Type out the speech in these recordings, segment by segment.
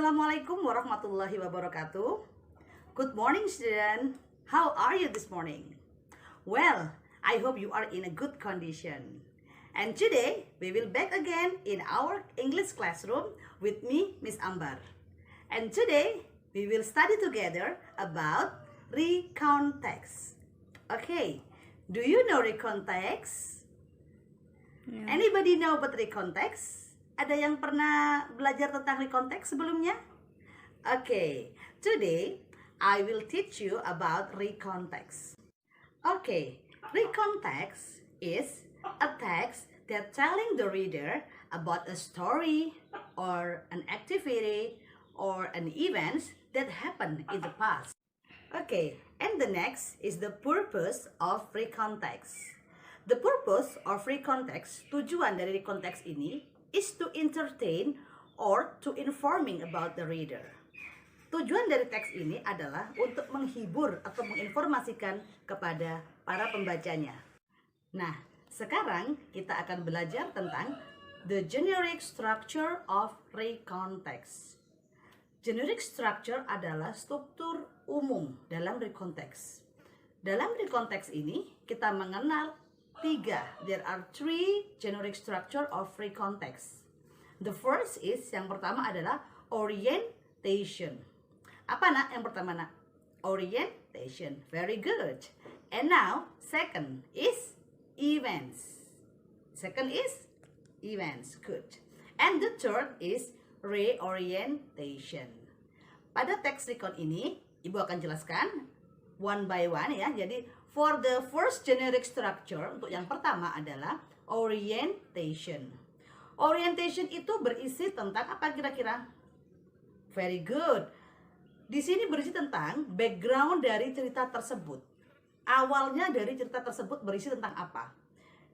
Assalamualaikum warahmatullahi wabarakatuh. Good morning, student. How are you this morning? Well, I hope you are in a good condition. And today, we will back again in our English classroom with me, Miss Ambar. And today, we will study together about recount text. Okay, do you know recount text? Anybody know about recount text? Ada yang pernah belajar tentang recount text sebelumnya? Okay, today I will teach you about recount text. Okay, recount text is a text that telling the reader about a story or an activity or an event that happened in the past. Okay, and the next is the purpose of recount text. The purpose of recount text, tujuan dari recount text ini is to entertain or to informing about the reader. Tujuan dari teks ini adalah untuk menghibur atau menginformasikan kepada para pembacanya. Nah, sekarang kita akan belajar tentang the generic structure of recount text. Generic structure adalah struktur umum dalam recount text. Dalam recount text ini kita mengenal there are three generic structure of recount text. The first is, yang pertama adalah orientation. Apa nak yang pertama nak? Orientation. Very good. And now, second is events. Second is events. Good. And the third is reorientation. Pada teks recount ini, Ibu akan jelaskan one by one ya. Jadi for the first generic structure, untuk yang pertama adalah orientation. Orientation itu berisi tentang apa kira-kira? Very good. Di sini berisi tentang background dari cerita tersebut. Awalnya dari cerita tersebut berisi tentang apa?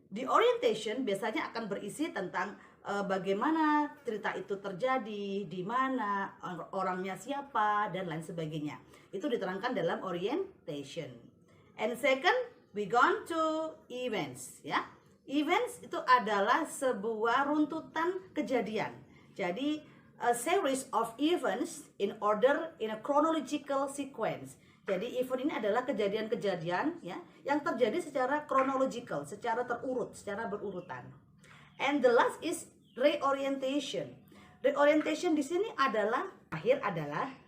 Di orientation biasanya akan berisi tentang bagaimana cerita itu terjadi, di mana, orangnya siapa, dan lain sebagainya. Itu diterangkan dalam orientation. And second, we gone to events, ya. Events itu adalah sebuah runtutan kejadian. Jadi, a series of events in order in a chronological sequence. Jadi, event ini adalah kejadian-kejadian ya yang terjadi secara chronological, secara terurut, secara berurutan. And the last is reorientation. Reorientation di sini adalah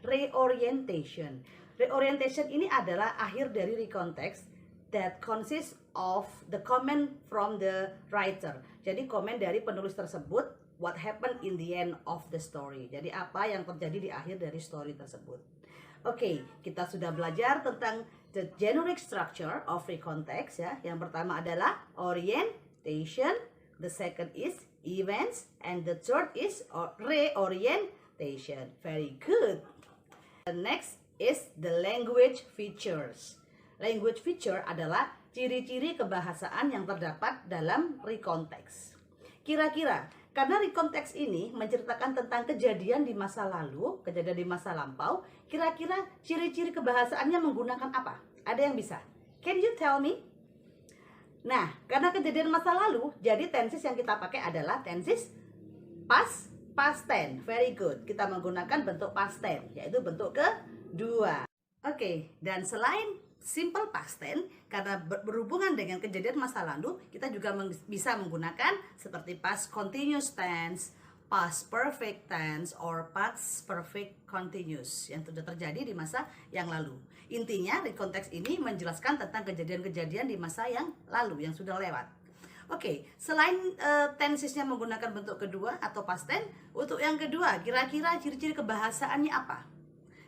reorientation. Reorientation ini adalah akhir dari recount text that consists of the comment from the writer. Jadi komen dari penulis tersebut, what happened in the end of the story. Jadi apa yang terjadi di akhir dari story tersebut. Oke, kita sudah belajar tentang the generic structure of recount text ya. Yang pertama adalah orientation, the second is events, and the third is reorientation. Very good. The next is the language features. Language feature adalah ciri-ciri kebahasaan yang terdapat dalam recount text. Kira-kira, karena recount text ini menceritakan tentang kejadian di masa lalu, kejadian di masa lampau, kira-kira ciri-ciri kebahasaannya menggunakan apa? Ada yang bisa? Can you tell me? Nah, karena kejadian masa lalu, jadi tenses yang kita pakai adalah tenses past tense. Very good. Kita menggunakan bentuk past tense, yaitu bentuk kedua. Oke, dan selain simple past tense, karena berhubungan dengan kejadian masa lalu, kita juga bisa menggunakan seperti past continuous tense, past perfect tense, or past perfect continuous yang sudah terjadi di masa yang lalu. Intinya, recount text ini menjelaskan tentang kejadian-kejadian di masa yang lalu, yang sudah lewat. Oke, selain tensesnya menggunakan bentuk kedua atau past tense, untuk yang kedua, kira-kira ciri-ciri kebahasaannya apa?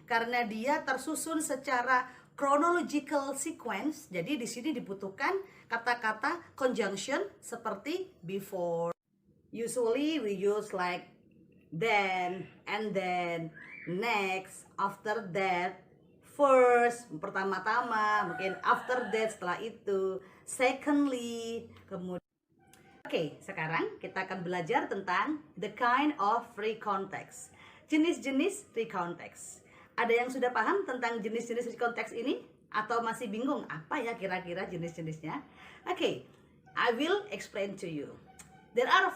Karena dia tersusun secara chronological sequence, jadi di sini dibutuhkan kata-kata conjunction seperti before. Usually we use like then, and then, next, after that, first, pertama-tama, mungkin after that, setelah itu, secondly, kemudian. Oke, sekarang kita akan belajar tentang the kind of recount text. Jenis-jenis recount text. Ada yang sudah paham tentang jenis-jenis recount text ini? Atau masih bingung apa ya kira-kira jenis-jenisnya? Oke, I will explain to you. There are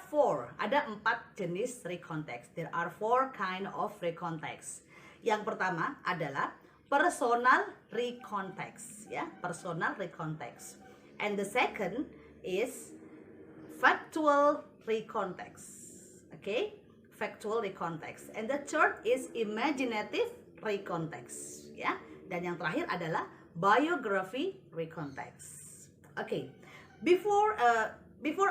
ada 4 jenis recontext. There are 4 kind of recontext. Yang pertama adalah personal recontext, ya, personal recontext. And the second is factual recontext. Okay, factual recontext. And the third is imaginative recontext, ya. Dan yang terakhir adalah biography recontext. Okay, before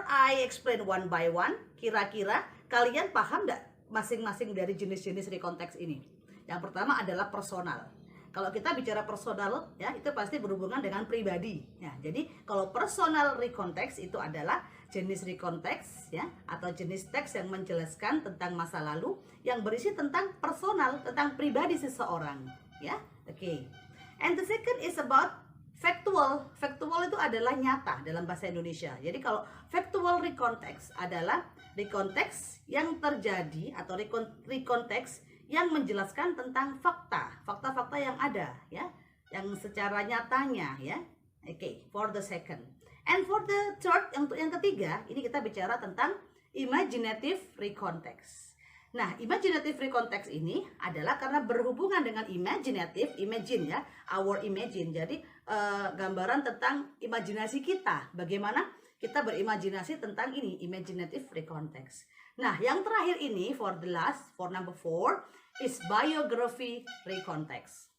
I explain one by one, kira-kira kalian paham nggak masing-masing dari jenis-jenis recontext ini? Yang pertama adalah personal. Kalau kita bicara personal, ya, itu pasti berhubungan dengan pribadi. Ya, jadi kalau personal recontext itu adalah jenis recontext, ya, atau jenis teks yang menjelaskan tentang masa lalu yang berisi tentang personal, tentang pribadi seseorang. Ya, oke. And the second is about factual. Factual itu adalah nyata dalam bahasa Indonesia. Jadi kalau factual recontext adalah recontext yang terjadi atau recontext yang menjelaskan tentang fakta-fakta yang ada, ya, yang secara nyatanya, ya. Oke, for the second. And for the third, untuk yang ketiga, ini kita bicara tentang imaginative recontext. Nah, imaginative recontext ini adalah karena berhubungan dengan imaginative, imagine, ya, our imagine. Jadi gambaran tentang imajinasi kita, bagaimana kita berimajinasi tentang ini, imaginative recontext. Nah, yang terakhir ini, for number 4, is biography recontext.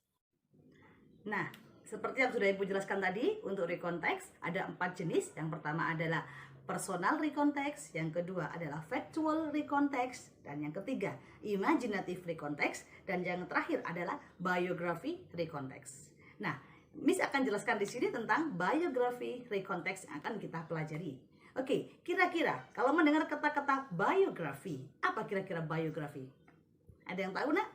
Nah, seperti yang sudah Ibu jelaskan tadi, untuk recontext ada 4 jenis. Yang pertama adalah personal recontext, yang kedua adalah factual recontext, dan yang ketiga imaginative recontext, dan yang terakhir adalah biography recontext. Nah, Miss akan jelaskan di sini tentang biography recontext yang akan kita pelajari. Oke, kira-kira kalau mendengar kata-kata biografi, apa kira-kira biografi? Ada yang tahu, nak?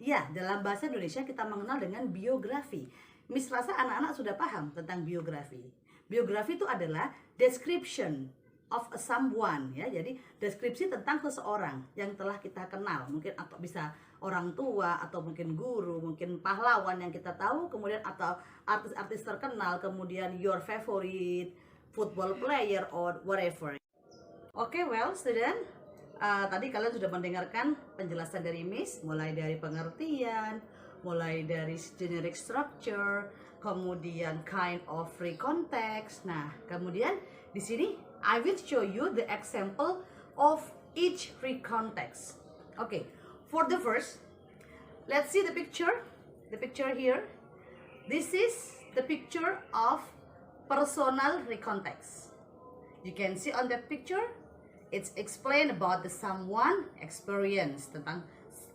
Ya, dalam bahasa Indonesia kita mengenal dengan biografi. Miss rasa anak-anak sudah paham tentang biografi. Biografi itu adalah description of someone, ya. Jadi deskripsi tentang seseorang yang telah kita kenal, mungkin atau bisa orang tua, atau mungkin guru, mungkin pahlawan yang kita tahu, kemudian atau artis-artis terkenal, kemudian your favorite football player or whatever. Oke, well student, tadi kalian sudah mendengarkan penjelasan dari Miss, mulai dari pengertian, mulai dari generic structure, kemudian kind of recontext. Nah, kemudian di sini I will show you the example of each recontext. Okay, for the first, let's see the picture. The picture here. This is the picture of personal recontext. You can see on the picture, it's explained about the someone experience, tentang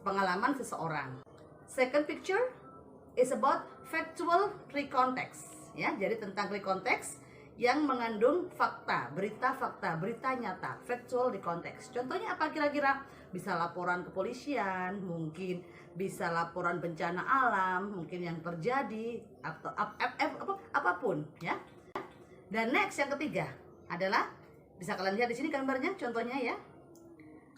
pengalaman seseorang. Second picture is about factual recontext, ya. Jadi tentang recontext yang mengandung fakta, berita nyata, factual recontext. Contohnya apa kira-kira? Bisa laporan kepolisian, mungkin bisa laporan bencana alam, mungkin yang terjadi atau apapun, ya. Dan next yang ketiga adalah, bisa kalian lihat di sini gambarnya, contohnya, ya,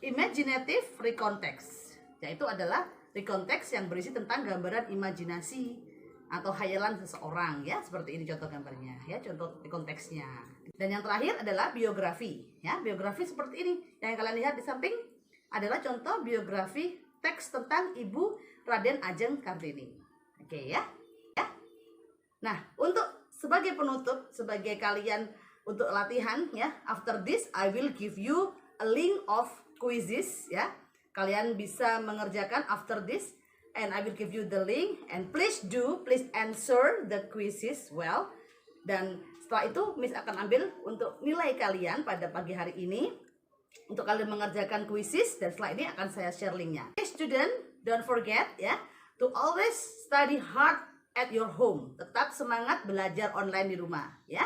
imaginative recontext, yaitu adalah recontext yang berisi tentang gambaran imajinasi atau khayalan seseorang, ya, seperti ini contoh gambarnya, ya, contoh konteksnya. Dan yang terakhir adalah biografi, ya. Biografi seperti ini yang kalian lihat di samping adalah contoh biografi teks tentang Ibu Raden Ajeng Kartini. Oke, ya. Nah, untuk sebagai penutup, sebagai kalian untuk latihan, ya, after this I will give you a link of quizzes, ya. Kalian bisa mengerjakan after this, and I will give you the link, and please answer the quizzes well. Dan setelah itu Miss akan ambil untuk nilai kalian pada pagi hari ini untuk kalian mengerjakan quizzes, dan setelah ini akan saya share linknya. Okay, student, don't forget, ya, to always study hard at your home. Tetap semangat belajar online di rumah, ya.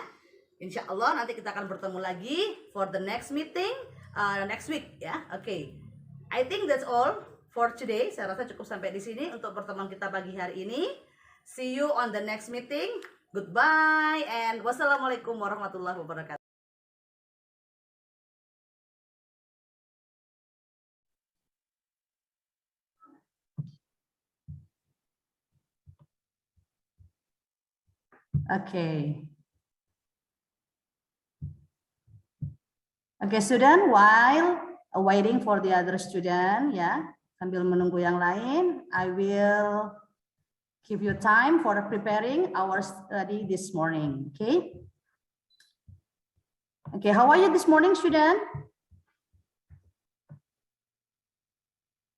Insya Allah nanti kita akan bertemu lagi for the next meeting next week, ya. Oke. I think that's all for today. Saya rasa cukup sampai di sini untuk pertemuan kita pagi hari ini. See you on the next meeting. Goodbye and wassalamualaikum warahmatullahi wabarakatuh. Okay. Okay, student, while waiting for the other student, ya, sambil menunggu yang lain, I will give you time for preparing our study this morning. Okay. Okay, how are you this morning, student?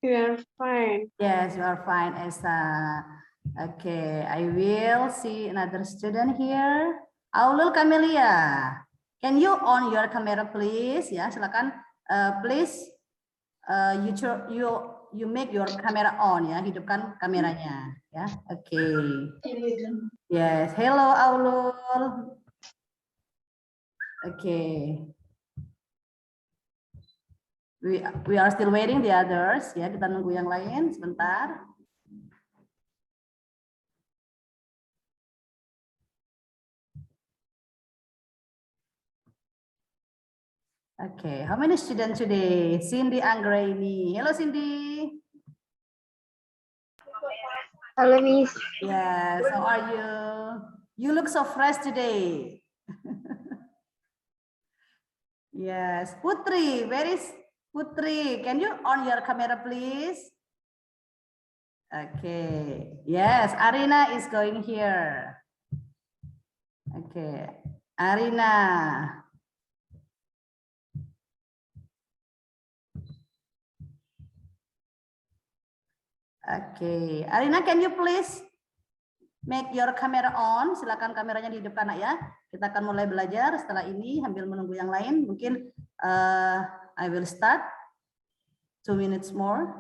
You are fine. Yes, you are fine, Esa. Okay, I will see another student here. Aulul Camelia, can you on your camera, please? Ya, silakan. Please, you make your camera on, ya, hidupkan kameranya, ya. Okay. Yes, hello Aulul. Okay. We are still waiting the others, ya. Kita nunggu yang lain sebentar. Okay, how many students today? Cindy Anggraini. Hello, Cindy. Hello, Miss. Yes, how are you? You look so fresh today. Yes, Putri, where is Putri? Can you on your camera, please? Okay, yes, Arina is going here. Okay, Arina. Okay, Arina, can you please make your camera on? Silakan kameranya dihidupkan, nak, ya. Kita akan mulai belajar setelah ini sambil menunggu yang lain. Mungkin I will start 2 minutes more.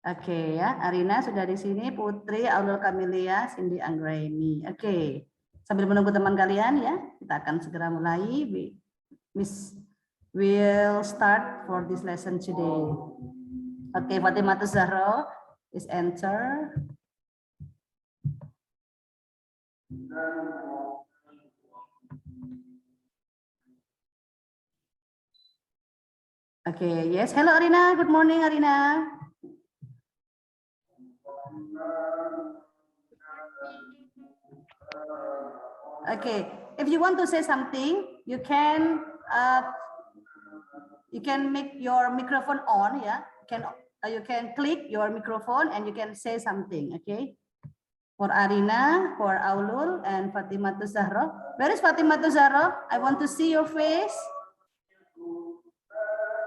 Oke, ya, Arina sudah di sini, Putri, Aulul Camelia, Cindy Anggraini. Oke, sambil menunggu teman kalian, ya, kita akan segera mulai. Miss will start for this lesson today. Oke, Fatimah Zahra is enter. Oke, yes, hello Arina, good morning Arina. Okay, if you want to say something, you can make your microphone on, yeah. You can click your microphone and you can say something. Okay. For Arina, for Aulul, and Fatimah Zahra. Where is Fatimah Zahra? I want to see your face.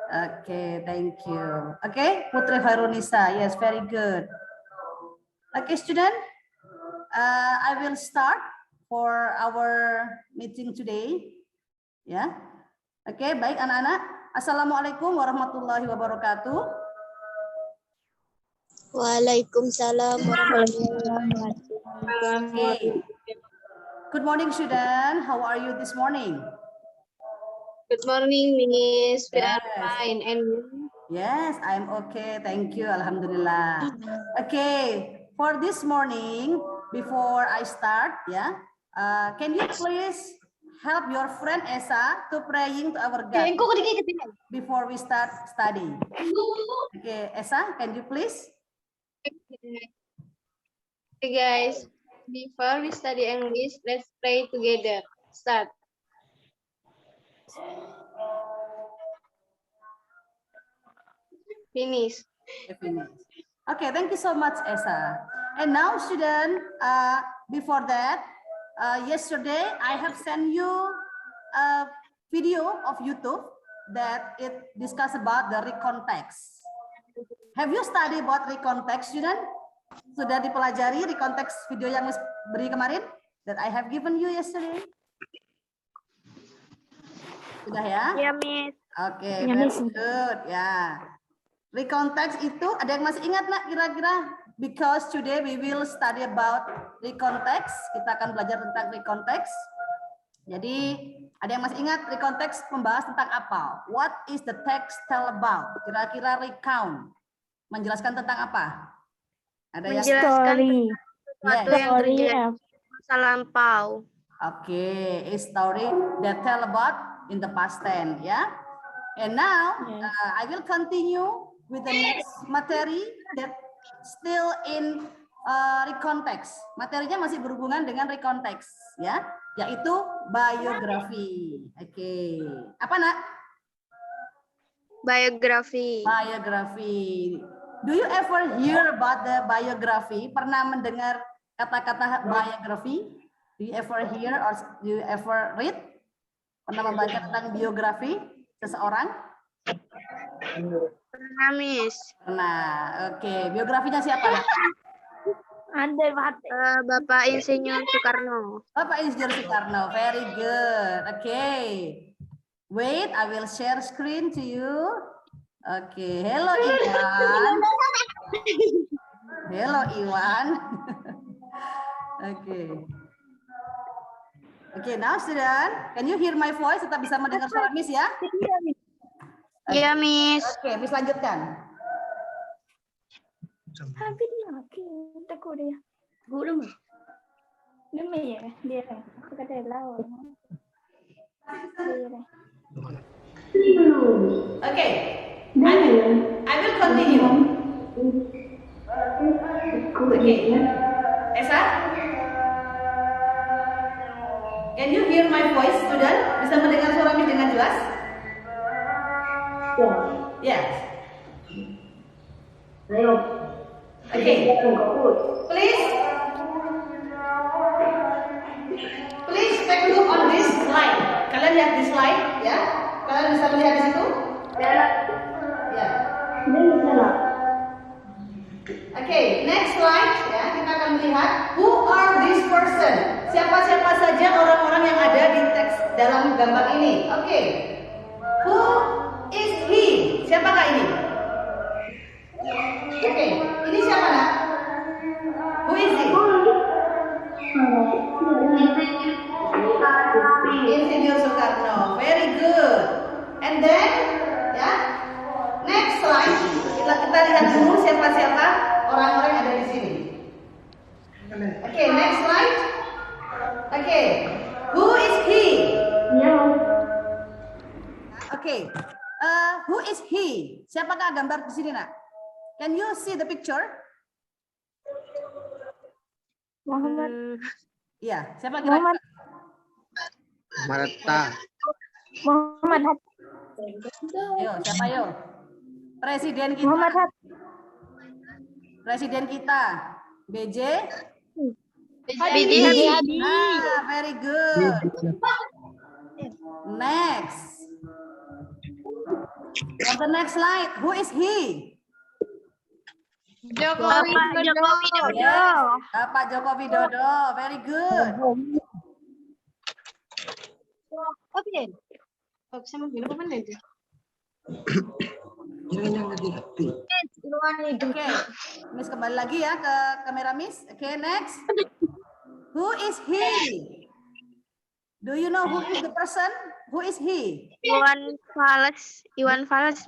Okay, thank you. Okay, Putri Harunisa. Yes, very good. Okay, student. I will start for our meeting today. Ya. Oke, baik anak-anak. Assalamualaikum warahmatullahi wabarakatuh. Waalaikumsalam warahmatullahi wabarakatuh. Okay. Good morning, student. How are you this morning? Good morning, Miss. We are Yes. fine. And you? Yes, I'm okay. Thank you. Alhamdulillah. Okay, for this morning, before I start, yeah, can you please help your friend Esa to praying to our God before we start studying? Okay, Esa, can you please? Okay, guys. Before we study English, let's pray together. Start. Finish. Okay, thank you so much, Esa. And now, student, before that, yesterday I have sent you a video of YouTube that it discuss about the recontext. Have you studied about recontext, student? Sudah dipelajari recontext video yang beri kemarin that I have given you yesterday? Sudah ya? Ya, Miss. Oke, Ya, very Miss. good. Ya. Recontext itu ada yang masih ingat nak kira-kira? Because today we will study about recontext. Kita akan belajar tentang recontext. Jadi ada yang masih ingat recontext membahas tentang apa? What is the text tell about? Kira-kira recount menjelaskan tentang apa? Ada yang Story. Sesuatu Yes. yang terjadi masa lampau. Okay, a story that tell about in the past tense, ya. And now I will continue with the next material that still in recontext. Materinya masih berhubungan dengan recontext, ya, yaitu biografi. Oke. Apa, Nak? Biografi. Biografi. Do you ever hear about the biography? Pernah mendengar kata-kata biografi? Do you ever hear or do you ever read? Pernah membaca tentang biografi seseorang? Pernah, Miss. Pernah. Oke. Biografinya siapa, Nak? Bapak Insinyur Soekarno. Bapak Insinyur Soekarno. Very good. Okay. Wait, I will share screen to you. Okay. Hello, Iwan. Hello, Iwan. Okay. Okay, now student, can you hear my voice? Tetap bisa mendengar suara Miss ya? Iya, Miss. Oke, Miss lanjutkan. Okay, I will continue. Okay, Esa, can you hear my voice, student? Bisa mendengar suara Miss dengan jelas? Yes. Okay, please take a look on this slide. Kalian lihat di slide, ya? Kalian bisa melihat di situ? Ya. Okay, next slide, ya. Kita akan melihat who are this person. Siapa-siapa saja orang-orang yang ada di teks dalam gambar ini. Okay. Who is he? Siapakah ini? Oke, ini siapa, Nak? Who is he? Insinyur Soekarno. Very good. And then, ya, next slide. Kita lihat dulu siapa-siapa orang-orang yang ada di sini. Oke, next slide. Oke, who is he? Oke, who is he? Siapakah gambar di sini, Nak? Can you see the picture? Muhammad. Iya, siapa kira-kira? Marta. Muhammad Hatta. Yo, siapa yo? Presiden kita. Muhammad Hatta. Presiden kita. BJ. Habibie. Ah, very good. Next. On the next slide, who is he? Jokowi Dodo. Yes, Pak Joko Widodo. Very good. Oke, Miss kembali lagi ya ke kamera Miss. Oke, next. Who is he? Do you know who is the person? Who is he? Iwan Fals,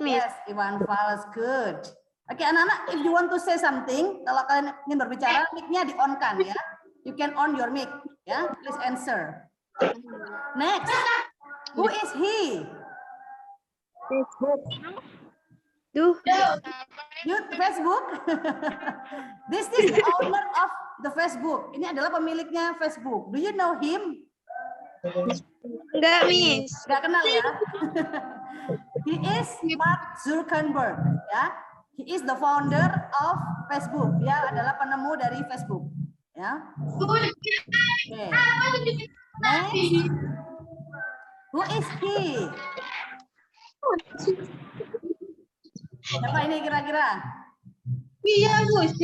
Miss. Yes, Iwan Fals. Good. Oke, anak-anak, if you want to say something, kalau kalian ingin berbicara, mic-nya di-on-kan ya. You can on your mic, ya. Please answer. Next, who is he? Duh. You Facebook? This is the owner of the Facebook. Ini adalah pemiliknya Facebook. Do you know him? Enggak, Miss. Gak kenal ya? He is Mark Zuckerberg, ya. He is the founder of Facebook. Dia adalah penemu dari Facebook, ya. Okay. Next. Who is he? Siapa ini kira-kira? Iya, Gus.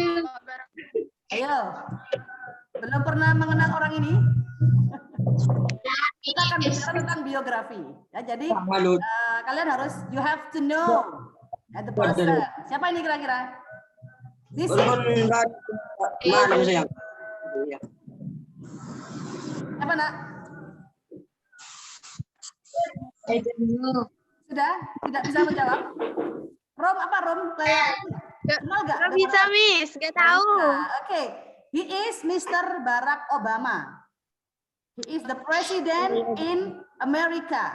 Ayo. Belum pernah mengenal orang ini? Kita akan bicara tentang biografi. Ya, jadi kalian harus, you have to know the person. Siapa ini kira-kira? This is apa, Nak? Sudah? Tidak bisa menjawab? Rom apa, Rom? Kenal gak? Nggak bisa, Miss. Nggak tahu. Oke. He is Mr. Barack Obama. He is the president in America.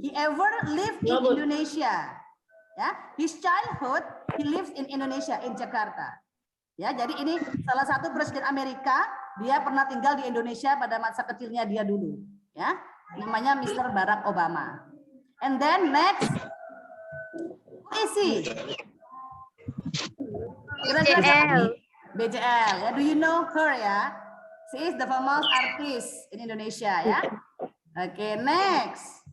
He ever lived in Indonesia. Ya, his childhood he lives in Indonesia, in Jakarta. Ya, jadi ini salah satu presiden Amerika, dia pernah tinggal di Indonesia pada masa kecilnya dia dulu. Ya, namanya Mr. Barack Obama. And then next, who is he? Kira-kira siapa nih? BJL. Ya, do you know her ya? She is the famous artist in Indonesia ya. Oke, next.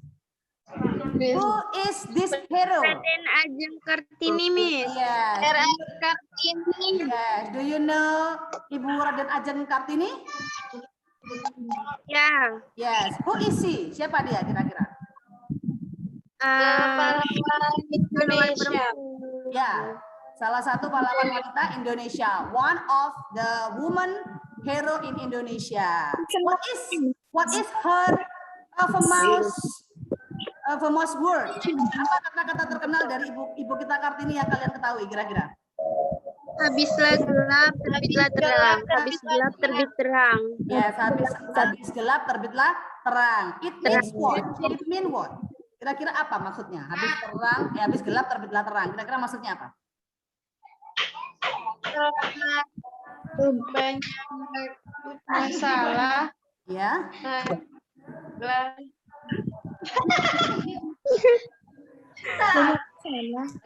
Who is this hero? Raden Ajeng Kartini, Miss. Yes. RA Kartini. Yes. Do you know Ibu Raden Ajeng Kartini? Ya. Yes. Who is she? Siapa dia kira-kira? Pahlawan Indonesia. Ya, salah satu pahlawan wanita Indonesia. One of the woman hero in Indonesia. What is her famous word? Apa kata-kata terkenal dari ibu kita Kartini yang kalian ketahui kira-kira? Habislah gelap, terbitlah terang. Habis gelap, terbit terang. Yes, habis gelap terbitlah terang. It means what? It mean what? Kira-kira apa maksudnya? Habis gelap terbitlah terang. Kira-kira maksudnya apa? Banyak masalah. Ya.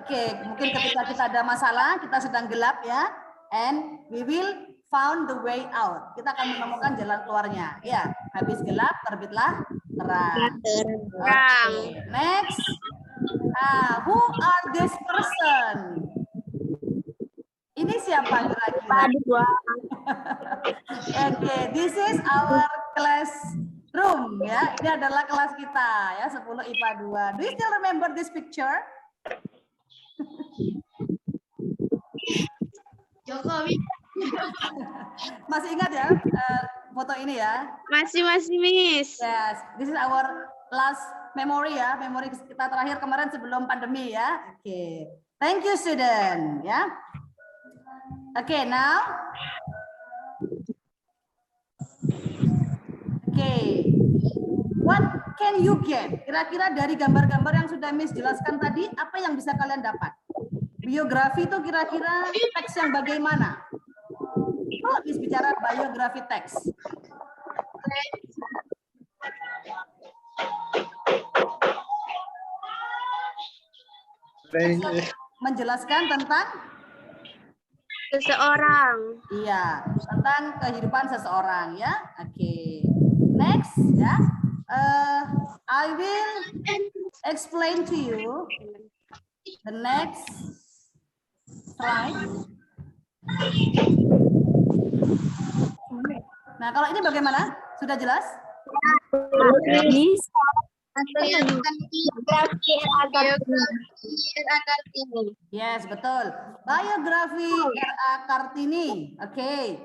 Oke, mungkin ketika kita ada masalah, kita sedang gelap ya, and we will found the way out. Kita akan menemukan jalan keluarnya. Ya, habis gelap terbitlah terang. Okay. Next, who are this person? Ini siapa kira-kira? Okay, this is our classroom ya. Ini adalah kelas kita ya, 10 IPA 2. Do you still remember this picture? Jokowi. Masih ingat ya foto ini ya? Masih, Miss. Yes, this is our last memory ya, memori kita terakhir kemarin sebelum pandemi ya. Oke, thank you student ya. Oke, now. Oke, what can you get? Kira-kira dari gambar-gambar yang sudah Miss jelaskan tadi, apa yang bisa kalian dapat? Biografi itu kira-kira teks yang bagaimana? Kalau Miss bicara biografi teks. Menjelaskan tentang Seseorang. iya, tentang kehidupan seseorang ya. Oke. Next ya. I will explain to you the next slide. Nah, kalau ini bagaimana? Sudah jelas? Yes, betul. Biografi R.A. Kartini. Oke.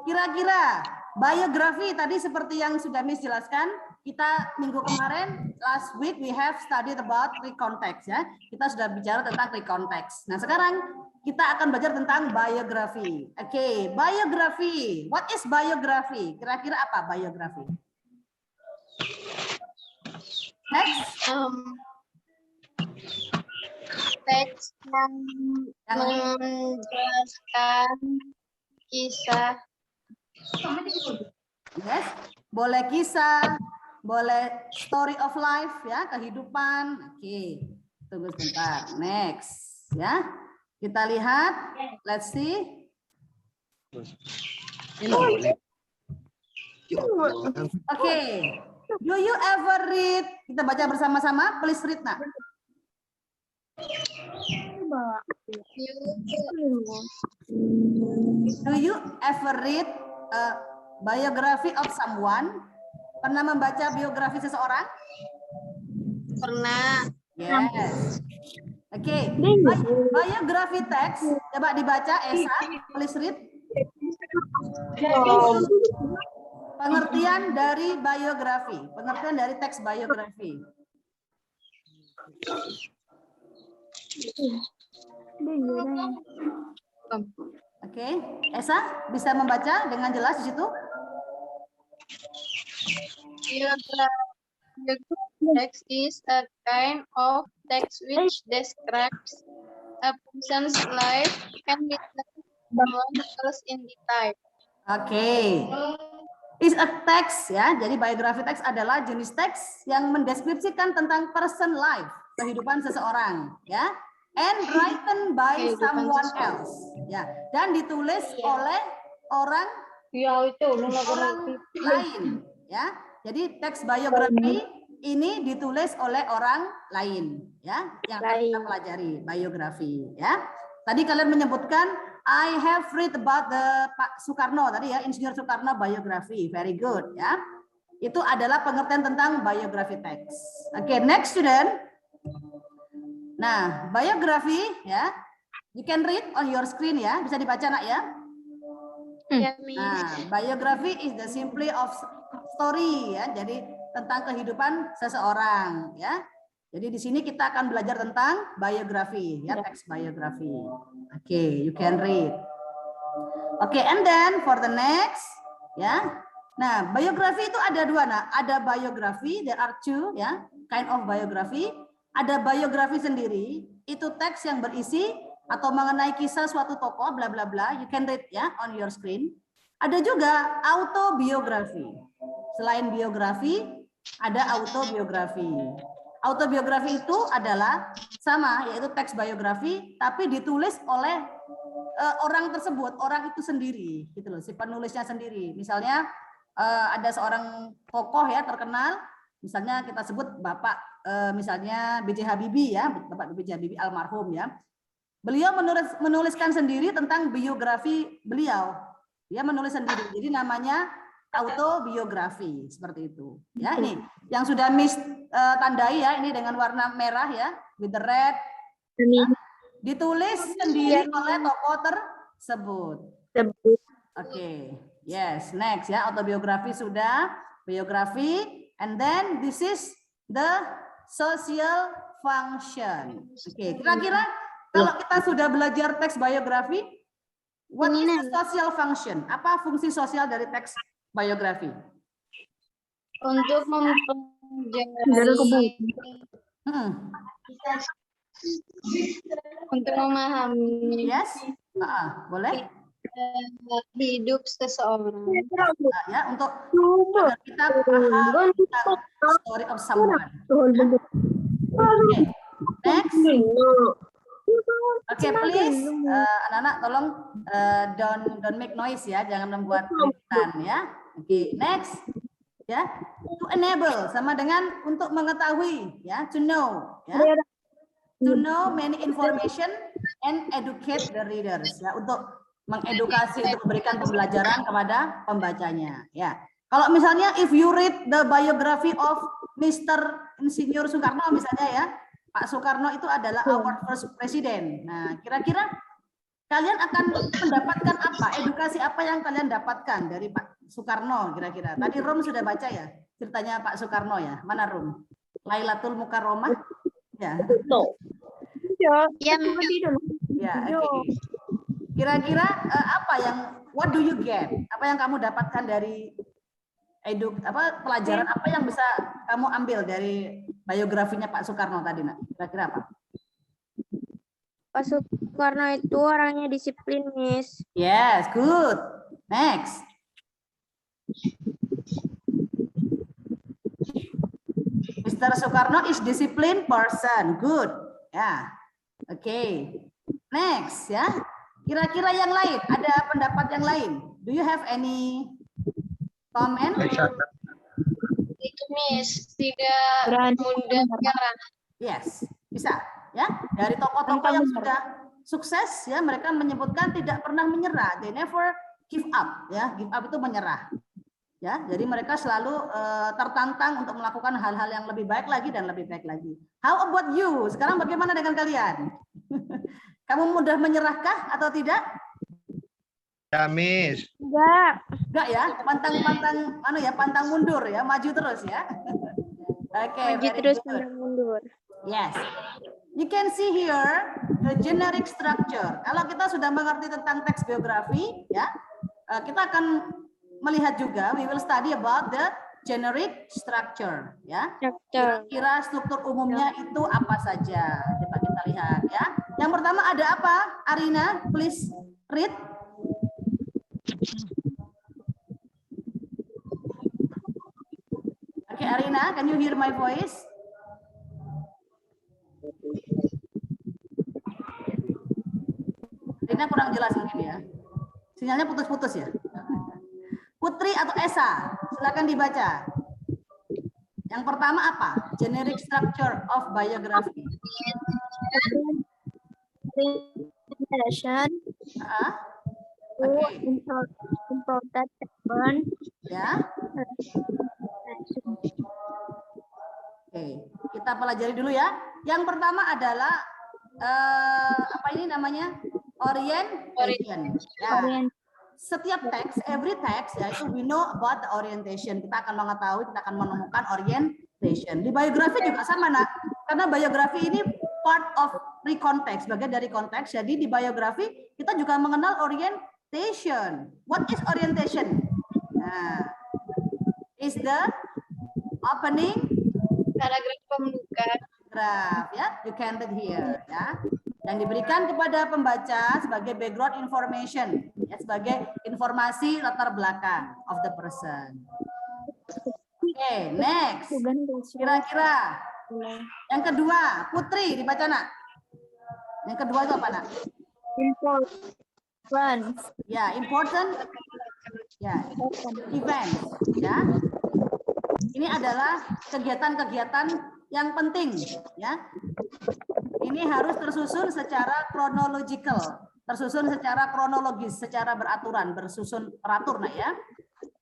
Kira-kira biografi tadi seperti yang sudah Miss jelaskan, kita minggu kemarin, last week we have studied about recontext ya. Kita sudah bicara tentang recontext. Nah, sekarang kita akan belajar tentang biografi. Oke, biografi. What is biografi? Kira-kira apa biografi? Next. Teks yang menjelaskan kisah. Yes, boleh kisah, boleh story of life ya, kehidupan. Oke, tunggu sebentar. Next, ya. Kita lihat. Let's see. Oke. Do you ever read? Kita baca bersama-sama. Please read, nak. Do you ever read a biography of someone? Pernah membaca biografi seseorang? Pernah. Yes. Oke. Biografi teks. Coba dibaca, Esa. Please read. Pengertian dari biografi. Pengertian dari teks biografi. Oke, Esa bisa membaca dengan jelas di situ? Text is a kind of text which describes a person's life and details someone else in detail. Oke. Is a text ya. Jadi biografi teks adalah jenis teks yang mendeskripsikan tentang person life, kehidupan seseorang, ya. And written by someone else, ya. Dan ditulis oleh orang lain, ya. Jadi teks biografi ini ditulis oleh orang lain, ya. Yang akan kita pelajari biografi, ya. Tadi kalian menyebutkan I have read about the Pak Soekarno tadi ya, Insinyur Soekarno biography. Very good ya. Itu adalah pengertian tentang biografi teks. Oke, next student. Nah, biografi ya. You can read on your screen ya, bisa dibaca nak ya. Nah, biografi is the simply of story ya. Jadi tentang kehidupan seseorang ya. Jadi di sini kita akan belajar tentang biografi ya, teks biografi. Oke, you can read. Oke, and then for the next ya. Nah, biografi itu ada dua nak. Ada biografi, there are two ya, kind of biography. Ada biografi sendiri, itu teks yang berisi atau mengenai kisah suatu tokoh bla bla bla. You can read ya on your screen. Ada juga autobiografi. Selain biografi, ada autobiografi. Autobiografi itu adalah sama, yaitu teks biografi, tapi ditulis oleh orang tersebut, orang itu sendiri, gitu loh, si penulisnya sendiri. Misalnya ada seorang tokoh ya terkenal, misalnya kita sebut Bapak, misalnya B.J. Habibie ya, Bapak B.J. Habibie almarhum ya. Beliau menuliskan sendiri tentang biografi beliau, dia menulis sendiri, jadi namanya autobiografi seperti itu ya. Ini yang sudah Miss tandai ya, ini dengan warna merah ya, with the red ya, ditulis sendiri oleh tokoh tersebut. Oke, yes, next ya, autobiografi sudah, biografi, and then this is the social function. Oke, kira-kira kalau kita sudah belajar teks biografi, what is the social function? Apa fungsi sosial dari teks biografi? Untuk mempelajari, untuk memahami, yes, boleh. Hidup seseorang. Ya, untuk agar kita paham tentang story of someone. Okay. Next. Oke, please, anak-anak tolong don't make noise ya, jangan membuat keributan ya. Oke, next. Ya, to enable sama dengan untuk mengetahui ya, to know ya. To know many information and educate the readers ya, untuk mengedukasi, untuk memberikan pembelajaran kepada pembacanya ya. Kalau misalnya if you read the biography of Mr. Insinyur Soekarno misalnya ya, Pak Soekarno itu adalah our first president. Nah, kira-kira kalian akan mendapatkan apa? Edukasi apa yang kalian dapatkan dari Pak Soekarno kira-kira? Tadi Rom sudah baca ya ceritanya Pak Soekarno ya. Mana Rom? Lailatul Mukarramah? Ya. Ya, oke. Kira-kira apa yang what do you get? Apa yang kamu dapatkan dari pelajaran apa yang bisa kamu ambil dari biografinya Pak Soekarno tadi, nak? Kira-kira apa? Pak Soekarno itu orangnya disiplin, Miss. Yes, good. Next. Mr. Soekarno is disciplined person. Good. Ya. Oke. Okay. Next ya. Kira-kira yang lain, ada pendapat yang lain? Do you have any comment? Itu Miss, tidak mudah menyerah. Yes, bisa ya. Dari tokoh-tokoh yang sudah sukses ya, mereka menyebutkan tidak pernah menyerah. They never give up ya. Give up itu menyerah. Ya, jadi mereka selalu tertantang untuk melakukan hal-hal yang lebih baik lagi dan lebih baik lagi. How about you? Sekarang bagaimana dengan kalian? Kamu mudah menyerahkah atau tidak? Ya, Miss. Enggak ya, pantang mundur ya, maju terus ya. Oke, maju terus, pantang mundur. Yes. You can see here the generic structure. Kalau kita sudah mengerti tentang teks biografi ya, kita akan melihat juga, we will study about the generic structure, ya. Structure. Kira-kira struktur umumnya itu apa saja? Coba kita lihat ya. Yang pertama ada apa? Arina, please read. Oke, Arina, can you hear my voice? Arina kurang jelas mungkin ya. Sinyalnya putus-putus ya. Putri atau Esa, silakan dibaca. Yang pertama apa? Generic structure of biography. Presentation. Oke. Important statement. Ya. Oke, kita pelajari dulu ya. Yang pertama adalah apa ini namanya? Orientation. Ya. Setiap teks, every text ya itu we know about the orientation. Kita akan mengetahui, kita akan menemukan orientation. Di biografi juga sama, Nak. Karena biografi ini part of recontext, bagian dari konteks. Jadi di biografi kita juga mengenal orientation. What is orientation? Nah, is the opening Paragraf pembuka. graph ya, you can read here ya. Yang diberikan kepada pembaca sebagai background information, ya, sebagai informasi latar belakang of the person. Oke, next. Kira-kira yang kedua, Putri dibaca, Nak. Yang kedua itu apa, Nak? Important. Ya, important. Ya, event. Ya. Ini adalah kegiatan-kegiatan yang penting, ya. Ini harus tersusun secara chronological, tersusun secara kronologis, secara beraturan, bersusun teratur, Nak, ya.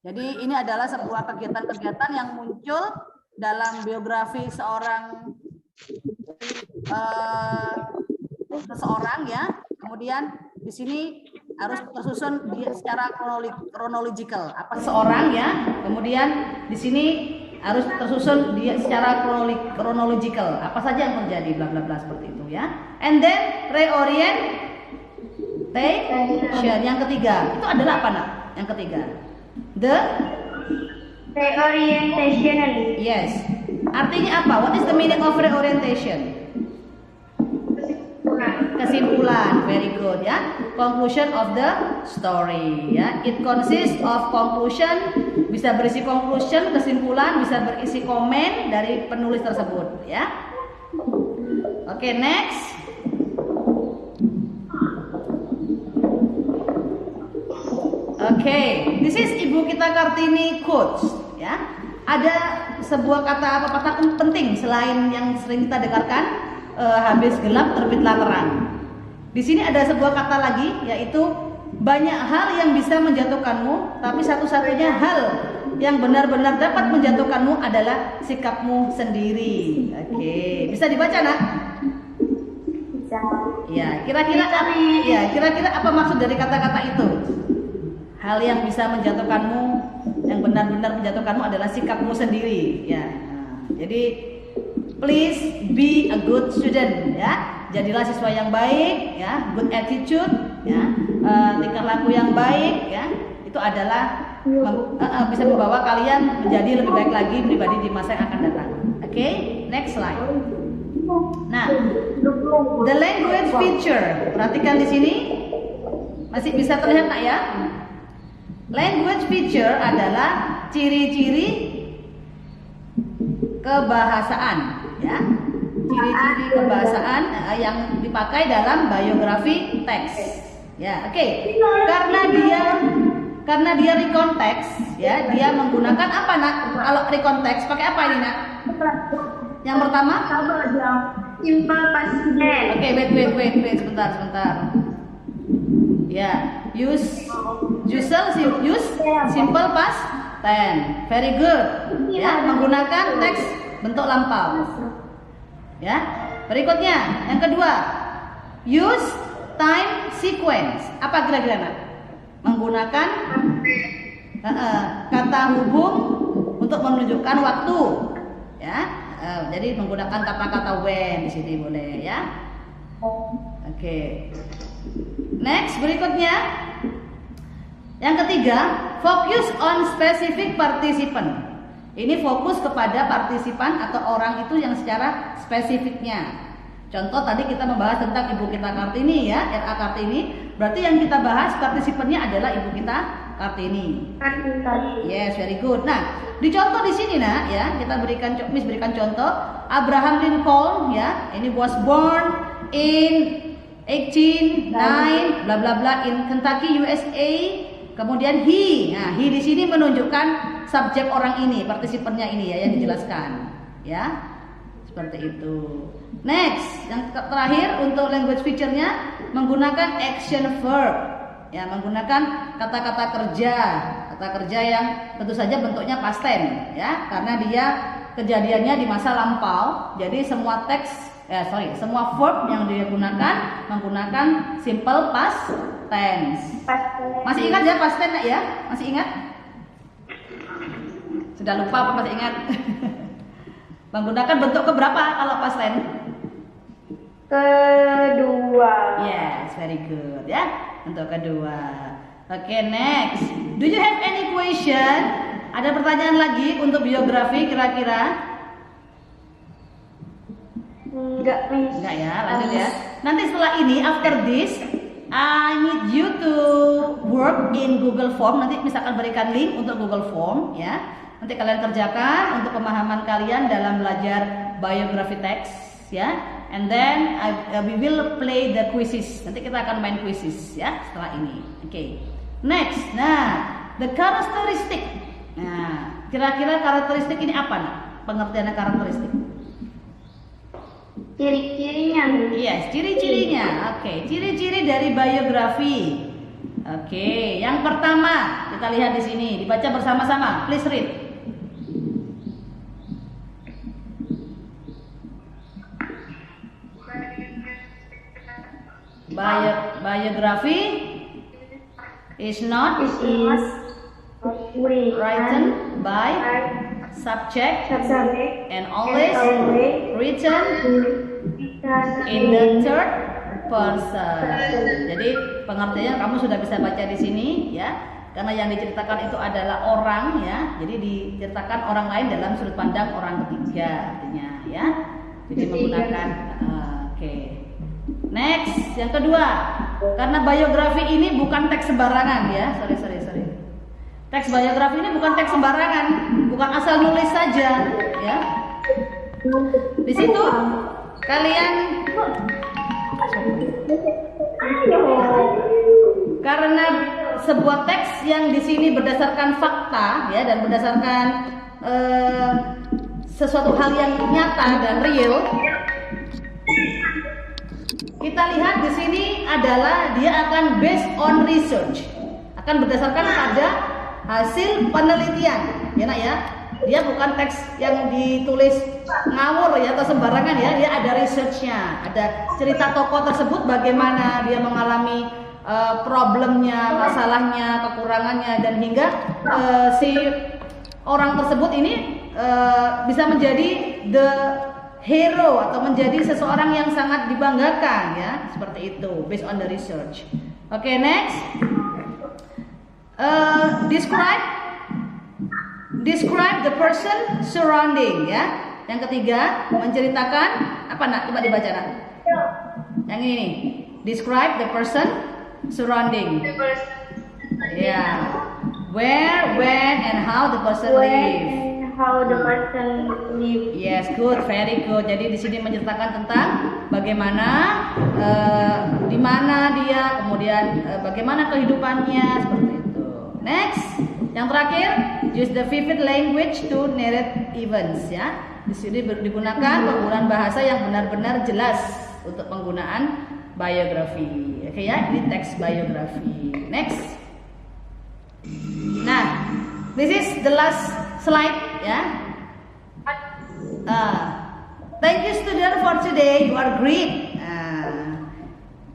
Jadi ini adalah sebuah kegiatan-kegiatan yang muncul dalam biografi seorang seseorang, ya. Kemudian di sini harus tersusun secara chronological. Apa seorang, ya. Kemudian di sini harus tersusun secara chronological. Apa saja yang terjadi, bla bla bla seperti itu, ya. And then reorientation. Yang ketiga itu adalah apa, Nak? Yang ketiga, the Reorientation. yes. Artinya apa? What is the meaning of reorientation? Kesimpulan. Very good, ya. Conclusion of the story, ya. It consists of conclusion, bisa berisi conclusion, kesimpulan, bisa berisi komen dari penulis tersebut, ya. Oke, next. Oke, this is Ibu kita Kartini quotes, ya. Ada sebuah kata pepatah penting selain yang sering kita dengarkan, habis gelap terbitlah terang. Di sini ada sebuah kata lagi, yaitu banyak hal yang bisa menjatuhkanmu, tapi satu-satunya hal yang benar-benar dapat menjatuhkanmu adalah sikapmu sendiri. Oke, bisa dibaca, Nak? Bisa. Ya, kira-kira apa maksud dari kata-kata itu? Hal yang bisa menjatuhkanmu, yang benar-benar menjatuhkanmu adalah sikapmu sendiri, ya. Nah, jadi please be a good student, ya. Jadilah siswa yang baik, ya. Good attitude, ya. Tingkah laku yang baik, ya. Itu adalah bisa membawa kalian menjadi lebih baik lagi pribadi di masa yang akan datang. Oke, next slide. Nah, the language feature. Perhatikan di sini. Masih bisa terlihat, Nak, ya? Language feature adalah ciri-ciri kebahasaan, ya. Ciri-ciri kebahasaan yang dipakai dalam biografi teks. Ya, oke. Karena dia recontext, ya, dia menggunakan apa, Nak? Kalau recontext pakai apa ini, Nak? Yang pertama? Simple past tense. Oke, wait, sebentar. Ya, use simple past tense. Very good. Ya, menggunakan teks bentuk lampau. Ya. Berikutnya, yang kedua, use time sequence. Apa kira-kira, Nak? Menggunakan kata hubung untuk menunjukkan waktu. Ya. Jadi menggunakan kata-kata when di sini boleh, ya. Oke. Next, berikutnya. Yang ketiga, focus on specific participant. Ini fokus kepada partisipan atau orang itu yang secara spesifiknya. Contoh tadi kita membahas tentang Ibu kita Kartini ya, RA Kartini. Berarti yang kita bahas partisipannya adalah Ibu kita Kartini. Yes, very good. Nah, dicontoh di sini nak ya, kita berikan Miss berikan contoh Abraham Lincoln ya. Ini was born in 1809 bla bla bla in Kentucky USA. Kemudian he. Nah, he di sini menunjukkan subjek orang ini, partisipannya ini ya yang dijelaskan. Ya. Seperti itu. Next, yang terakhir untuk language feature-nya menggunakan action verb. Ya, menggunakan kata-kata kerja. Kata kerja yang tentu saja bentuknya past tense ya, karena dia kejadiannya di masa lampau. Jadi semua semua verb yang dia gunakan menggunakan simple past tense. Masih ingat ya past tense ya? Masih ingat? Sudah lupa apa masih ingat? Menggunakan bentuk keberapa kalau past tense? Kedua. Yes, very good ya. Bentuk kedua. Oke, next. Do you have any question? Ada pertanyaan lagi untuk biografi kira-kira? Enggak, Miss. Enggak ya, lanjut ya. Nanti setelah ini, after this, I need you to work in Google Form. Nanti misalkan berikan link untuk Google Form ya. Nanti kalian kerjakan untuk pemahaman kalian dalam belajar biografi teks ya. And then we will play the quizzes. Nanti kita akan main quizzes ya setelah ini. Oke. Next. Nah, the characteristic. Nah, kira-kira karakteristik ini apa nih? Pengertiannya karakteristik. Ciri-cirinya. Yes, ciri-cirinya. Oke, ciri-ciri dari biografi. Oke, yang pertama kita lihat di sini, dibaca bersama-sama. Please read. Biography is not written by subject and always written in the third person. Jadi pengertiannya kamu sudah bisa baca di sini ya. Karena yang diceritakan itu adalah orang ya. Jadi diceritakan orang lain dalam sudut pandang orang ketiga artinya ya. Jadi menggunakan oke. Next, yang kedua, karena biografi ini bukan teks sembarangan ya, sorry. Teks biografi ini bukan teks sembarangan, bukan asal nulis saja, ya. Di situ kalian, karena sebuah teks yang di sini berdasarkan fakta ya dan berdasarkan sesuatu hal yang nyata dan real. Kita lihat di sini adalah dia akan based on research, akan berdasarkan pada hasil penelitian, ya nak ya. Dia bukan teks yang ditulis ngawur ya atau sembarangan ya. Dia ada researchnya, ada cerita tokoh tersebut bagaimana dia mengalami problemnya, masalahnya, kekurangannya dan hingga si orang tersebut ini bisa menjadi the hero atau menjadi seseorang yang sangat dibanggakan ya, seperti itu based on the research. Oke, next. Describe the person surrounding ya. Yang ketiga, menceritakan apa nak? Coba dibaca nak. Yang ini nih. Describe the person surrounding. Ya. Where, when, and how the person live. How the person live. Yes, good, very good. Jadi di sini menceritakan tentang bagaimana, di mana dia, kemudian bagaimana kehidupannya, seperti itu. Next, yang terakhir, use the vivid language to narrate events. Ya, di sini digunakan penggunaan bahasa yang benar-benar jelas untuk penggunaan biografi. Oke ya, ini teks biografi. Next. Nah, this is the last slide ya. Thank you student for today. You are great.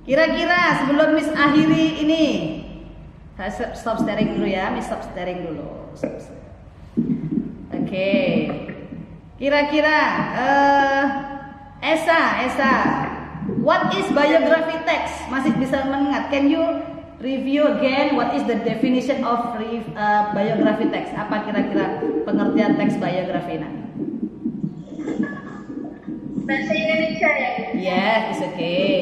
Kira-kira sebelum Miss akhiri ini, saya stop staring dulu ya. Miss stop staring dulu. Oke. Kira-kira Esa, what is biography text? Masih bisa mengingat? Can you review again what is the definition of biography text. Apa kira-kira pengertian teks biografi? Nah. Bahasa Indonesia ya. Yes, it's okay.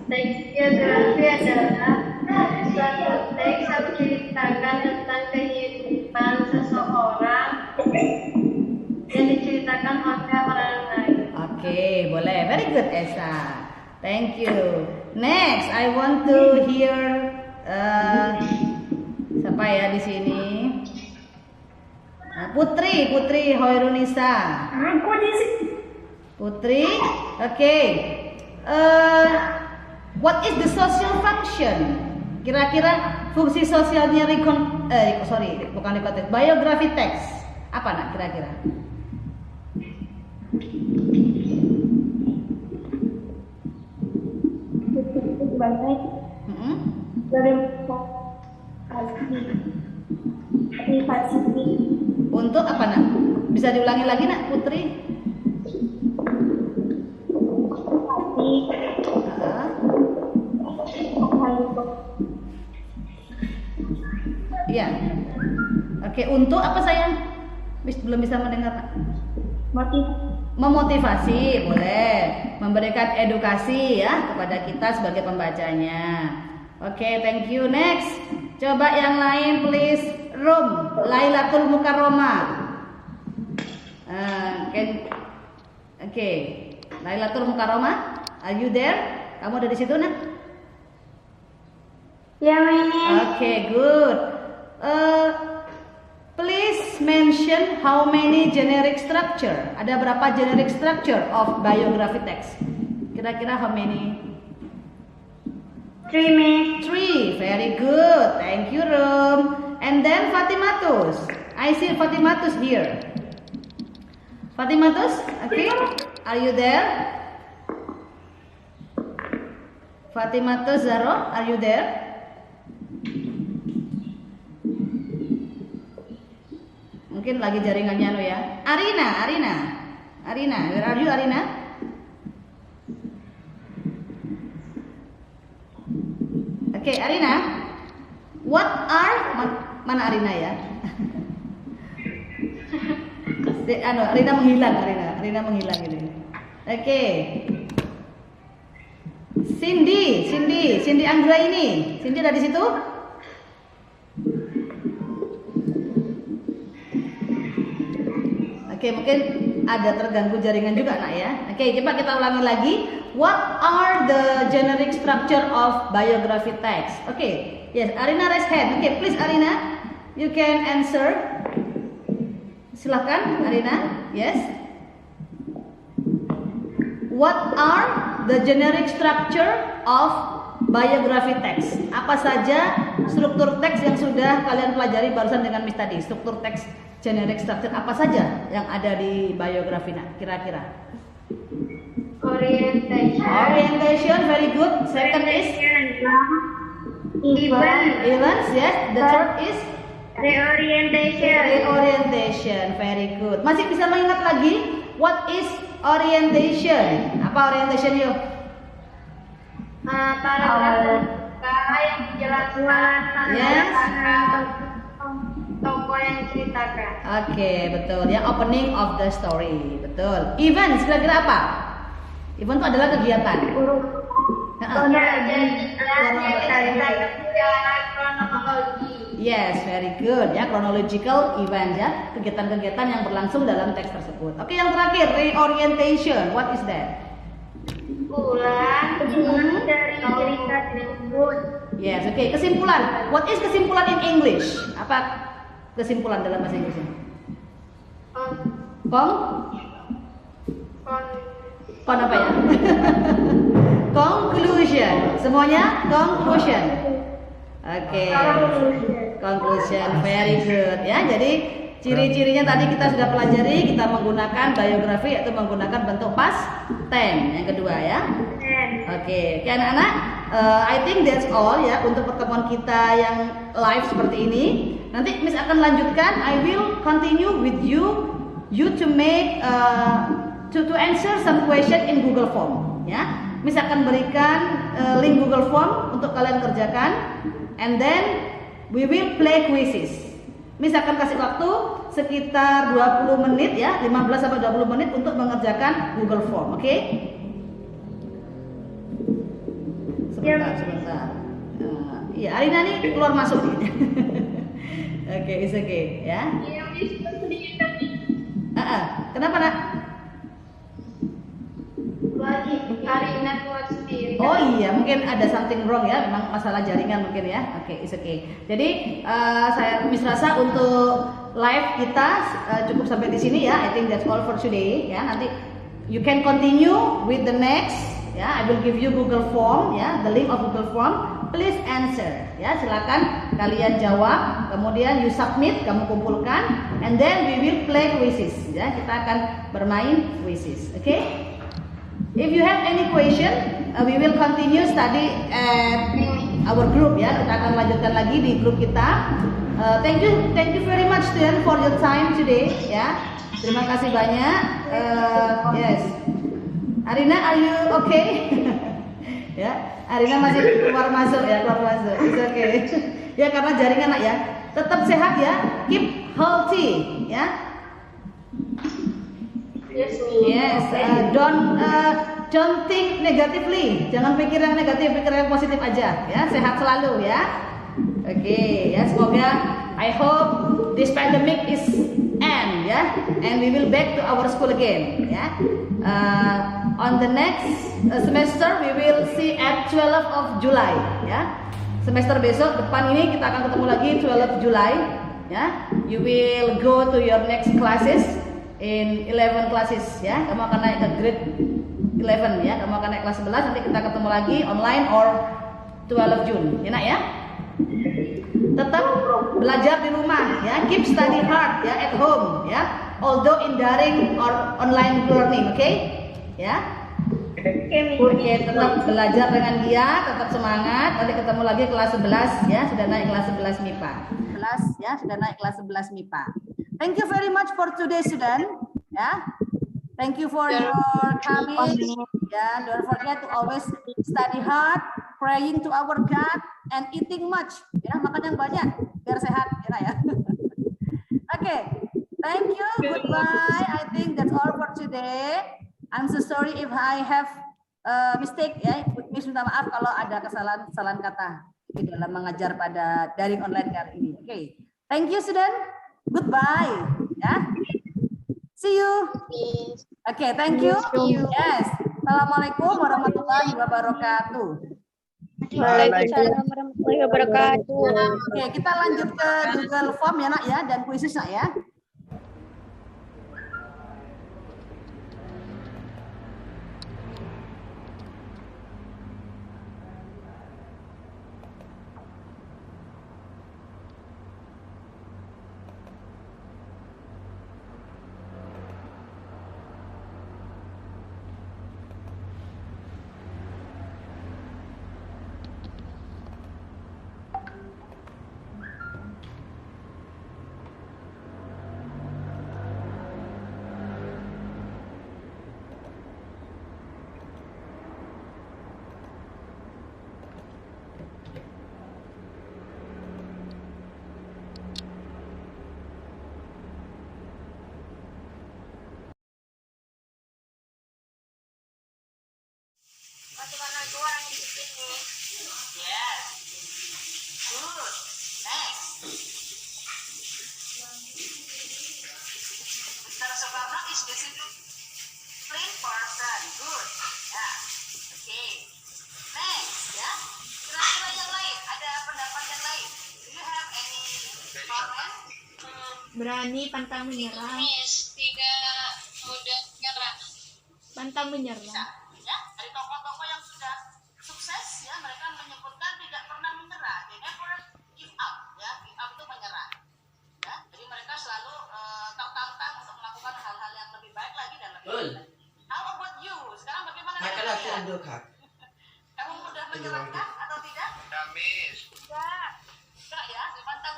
Teks biografi adalah suatu teks yang menceritakan tentang kehidupan seseorang yang diceritakan oleh orang lain. Okay, boleh. Very good, Esa. Thank you. Next, I want to hear siapa ya di sini? Putri Hoirunisa. Putri, okay. What is the social function? Kira-kira fungsi sosialnya biography text apa nak kira-kira? Untuk apa nak? Bisa diulangi lagi nak Putri? Iya. Oke, untuk apa sayang? Belum bisa mendengar nak? Memotivasi, boleh. Memberikan edukasi ya kepada kita sebagai pembacanya. Oke, thank you. Next, coba yang lain please. Lailatul Mukarramah. Oke. Lailatul Mukarramah, are you there? Kamu ada di situ nak? Ya, Miss. Okay, good. Please mention how many generic structure. Ada berapa generic structure of biography text? Kira-kira how many? 3, Miss. 3. Very good. Thank you, Rum. And then Fatimatus. I see Fatimatus here. Fatimatus, okay? Are you there? Fatimatus Zaro, are you there? Mungkin lagi jaringannya lo ya. Arina, where are you Arina? Oke, Arina. What are mana Arina ya? Arina menghilang ini. Oke. Cindy Anggra ini. Cindy ada di situ? Oke, mungkin ada terganggu jaringan juga nak ya. Oke, coba kita ulangi lagi. What are the generic structure of biography text? Okay, yes, Arina raise hand. Okay, please Arina, you can answer. Silakan Arina. Yes. What are the generic structure of biography text? Apa saja struktur teks yang sudah kalian pelajari barusan dengan Miss tadi? Struktur teks generic structure apa saja yang ada di biografi nak? Kira-kira? Orientation, very good. Second is events, yes. The third is reorientation, very good. Masih bisa mengingat lagi? What is orientation? Apa orientation yuk? Paragraf yang dijelaskan tokoh yang diceritakan. Oke, betul. Yang opening of the story, betul. Events, kira-kira apa? Event itu adalah kegiatan. Yes, very good. Ya, chronological event ya, kegiatan-kegiatan yang berlangsung dalam teks tersebut. Oke, yang terakhir reorientation. What is that? Kesimpulan dari cerita tersebut. Yes, oke. Kesimpulan. What is kesimpulan in English? Apa kesimpulan dalam bahasa Inggris? Kon apa ya? Conclusion. Semuanya conclusion. Oke. Conclusion, very good ya. Jadi ciri-cirinya tadi kita sudah pelajari. Kita menggunakan biografi yaitu menggunakan bentuk past tense yang kedua ya. Oke, anak-anak, I think that's all ya untuk pertemuan kita yang live seperti ini. Nanti Miss akan lanjutkan. I will continue with you to make to answer some question in Google Form ya. Miss akan berikan link Google Form untuk kalian kerjakan, and then we will play quizzes. Miss akan kasih waktu sekitar 20 menit ya, 15 sampai 20 menit untuk mengerjakan Google Form, oke? Sebentar. Iya, Arina nih keluar masuk nih. Oke, it's okay ya. Kenapa nak? Karina buat sendiri. Oh iya, mungkin ada something wrong ya, memang masalah jaringan mungkin ya. Oke, it's okay. Jadi saya Miss rasa untuk live kita cukup sampai di sini ya. I think that's all for today ya. Nanti you can continue with the next ya. I will give you Google Form ya, the link of Google Form. Please answer ya. Silakan kalian jawab, kemudian you submit, kamu kumpulkan, and then we will play quizzes ya. Kita akan bermain quizzes. Oke? If you have any question, we will continue study at our group ya. Kita akan lanjutkan lagi di grup kita. Thank you very much student for your time today ya. Terima kasih banyak. Yes. Arina, are you okay? Ya, Arina masih keluar masuk ya, keluar masuk. It's okay. Ya karena jaringan nak ya. Tetap sehat ya. Keep healthy ya. Yes, don't think negatively. Jangan pikir yang negatif, pikir yang positif aja ya. Sehat selalu ya. Oke, ya semoga I hope this pandemic is end ya, and we will back to our school again ya. On the next semester we will see at 12 of July ya. Semester besok depan ini kita akan ketemu lagi 12 July ya. You will go to your next classes in 11 classes ya. Kamu akan naik ke grade 11 ya. Kamu akan naik kelas 11, nanti kita ketemu lagi online or 12 June. Ya nak ya. Tetap belajar di rumah ya. Keep study hard ya at home ya. Although in daring or online learning, oke? Ya. Oke, tetap belajar dengan dia, tetap semangat. Nanti ketemu lagi kelas 11 ya. Sudah naik kelas 11 MIPA. 11 ya, sudah naik kelas 11 MIPA. Thank you very much for today, student. Ya, thank you for your coming. Ya, don't forget to always study hard, praying to our God, and eating much. Ya, makan yang banyak biar sehat, ya. Oke, thank you. Goodbye. I think that's all for today. I'm so sorry if I have mistake. Ya, minta maaf kalau ada kesalahan kata di dalam mengajar pada daring online kali ini. Oke, thank you, student. Goodbye ya. See you. Okay, thank you. Yes. Assalamualaikum warahmatullahi wabarakatuh. Waalaikumsalam warahmatullahi wabarakatuh. Oke, kita lanjut ke Google Form ya nak ya, dan quizzes nak ya. Yes. Good. Next. Mr. Soekarno is disciplined person. Good. Ya. Oke. Next. Ya. Kira-kira yang lain. Ada pendapat yang lain? Do you have any comment? Berani pantang menyerah. Tidak mudah menyerah. Pantang menyerah. Ya, dari tokoh-tokoh yang sudah sukses ya, mereka menyebutkan tidak pernah menyerah. They never give up ya. Give up itu menyerah. Ya, jadi mereka selalu tertantang untuk melakukan hal-hal yang lebih baik lagi dan lebih baik lagi. How about you? Sekarang bagaimana dengan kalian? Kamu mudah menyerahkah atau tidak? Ya, Miss. Enggak ya, pantang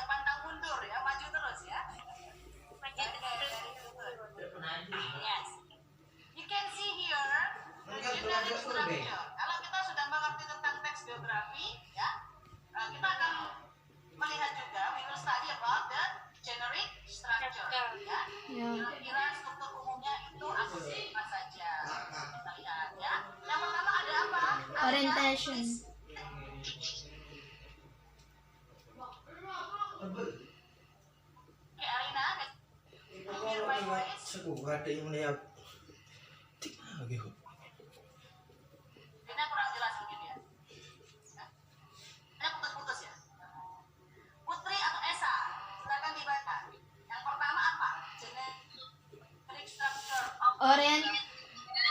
pantang mundur ya, maju terus ya. Maju terus. Yes. You can see here, Generic structure. Kalau kita sudah mengerti tentang teks biografi, ya, kita akan melihat juga, we will study about the generic structure. Ya, kira-kira struktur umumnya itu apa saja? Kita lihat, ya. Yang pertama ada apa? Orientation. Oke, Arina, can you hear my voice? Ini kurang jelas mungkin ya. Ini putus-putus ya. Putri atau Esa, silakan dibaca. Yang pertama apa? Generic structure of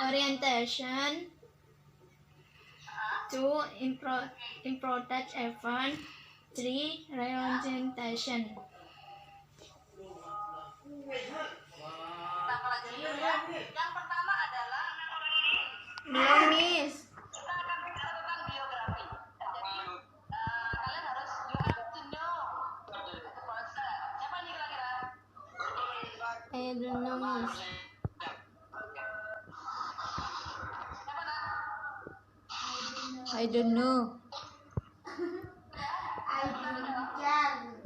Orientation. 2. Important event. 3. Reorientation. Kita pelajari dulu ya. Yang pertama adalah Belum, Miss. kita akan bicara tentang biografi. Jadi kalian harus you have to know the person. Siapa nih kira-kira? I don't know, Miss. Siapa nak? I don't know. I don't